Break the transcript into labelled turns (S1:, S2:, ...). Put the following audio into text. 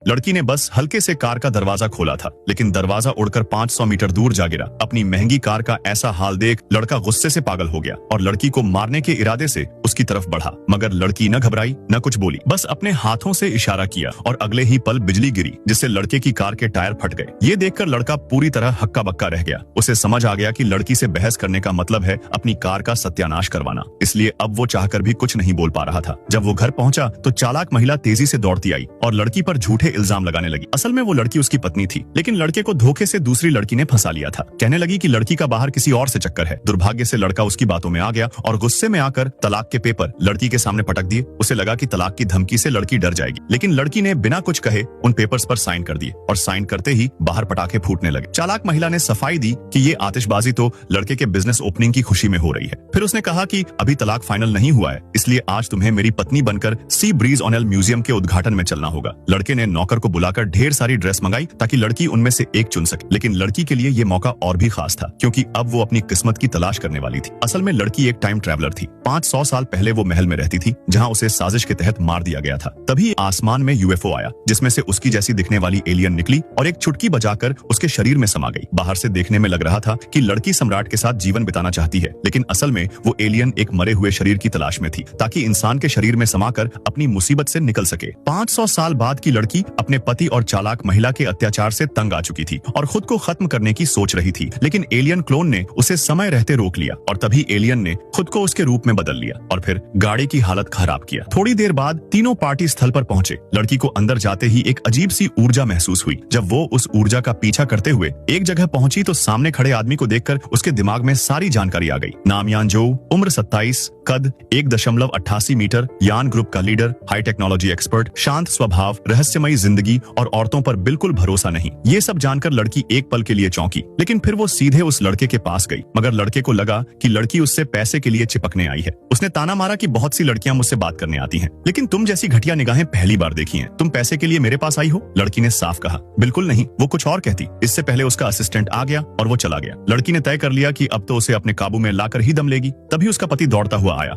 S1: लड़की ने बस हल्के से कार का दरवाजा खोला था, लेकिन दरवाजा उड़कर 500 मीटर दूर जा गिरा। अपनी महंगी कार का ऐसा हाल देख लड़का गुस्से से पागल हो गया और लड़की को मारने के इरादे से उसकी तरफ बढ़ा, मगर लड़की न घबराई न कुछ बोली, बस अपने हाथों से इशारा किया और अगले ही पल बिजली गिरी, जिससे लड़के की कार के टायर फट गए। ये देखकर लड़का पूरी तरह हक्का बक्का रह गया। उसे समझ आ गया कि लड़की से बहस करने का मतलब है अपनी कार का सत्यानाश करवाना, इसलिए अब वो चाहकर भी कुछ नहीं बोल पा रहा था। जब वो घर पहुंचा तो चालाक महिला तेजी से दौड़ती आई और लड़की पर झूठे इल्जाम लगाने लगी। असल में वो लड़की उसकी पत्नी थी, लेकिन लड़के को धोखे से दूसरी लड़की ने फंसा लिया था। कहने लगी कि लड़की का बाहर किसी और से चक्कर है। दुर्भाग्य से लड़का उसकी बातों में आ गया और गुस्से में आकर तलाक के पेपर लड़की के सामने पटक दिए। उसे लगा कि तलाक की धमकी से लड़की डर जाएगी, लेकिन लड़की ने बिना कुछ कहे उन पेपर्स पर साइन कर दिए और साइन करते ही बाहर पटाखे फूटने लगे। चालाक महिला ने सफाई दी कि ये आतिशबाजी तो लड़के के बिजनेस ओपनिंग की खुशी में हो रही है। फिर उसने कहा कि अभी तलाक फाइनल नहीं हुआ है, इसलिए आज तुम्हें मेरी पत्नी बनकर सी ब्रीज ऑन म्यूजियम के उद्घाटन में चलना होगा। लड़के ने नौकर को बुलाकर ढेर सारी ड्रेस मंगाई ताकि लड़की उनमें से एक चुन सके, लेकिन लड़की के लिए ये मौका और भी खास था क्योंकि अब वो अपनी किस्मत की तलाश करने वाली थी। असल में लड़की एक टाइम ट्रैवलर थी। 500 साल पहले वो महल में रहती थी जहां उसे साजिश के तहत मार दिया गया था। तभी आसमान में यूएफओ आया, जिसमें से उसकी जैसी दिखने वाली एलियन निकली और एक चुटकी बजाकर उसके शरीर में समा गई। बाहर से देखने में लग रहा था कि लड़की सम्राट के साथ जीवन बिताना चाहती है, लेकिन असल में वो एलियन एक मरे हुए शरीर की तलाश में थी ताकि इंसान के शरीर में समाकर अपनी मुसीबत से निकल सके। 500 साल बाद की लड़की अपने पति और चालाक महिला के अत्याचार से तंग आ चुकी थी और खुद को खत्म करने की सोच रही थी, लेकिन एलियन क्लोन ने उसे समय रहते रोक लिया और तभी एलियन ने खुद को उसके रूप में बदल लिया और फिर गाड़ी की हालत खराब किया। थोड़ी देर बाद तीनों पार्टी स्थल पर पहुंचे। लड़की को अंदर जाते ही एक अजीब सी ऊर्जा महसूस हुई। जब वो उस ऊर्जा का पीछा करते हुए एक जगह पहुंची तो सामने खड़े आदमी को देखकर उसके दिमाग में सारी जानकारी आ गई। नाम यानजो, उम्र 27, कद 1.88 मीटर, यान ग्रुप का लीडर, हाई टेक्नोलॉजी एक्सपर्ट, शांत स्वभाव, रहस्यमयी जिंदगी और औरतों पर बिल्कुल भरोसा नहीं। ये सब जानकर लड़की एक पल के लिए चौंकी, लेकिन फिर वो सीधे उस लड़के के पास गई, मगर लड़के को लगा कि लड़की उससे पैसे के लिए चिपकने आई है। उसने ताना मारा कि बहुत सी लड़कियां मुझसे बात करने आती हैं, लेकिन तुम जैसी घटिया निगाहें पहली बार देखी हैं। तुम पैसे के लिए मेरे पास आई हो? लड़की ने साफ कहा, बिल्कुल नहीं। वो कुछ और कहती। इससे पहले उसका असिस्टेंट आ गया और वो चला गया। लड़की ने तय कर लिया कि अब तो उसे अपने काबू में लाकर ही दम लेगी। तभी उसका पति दौड़ता हुआ आया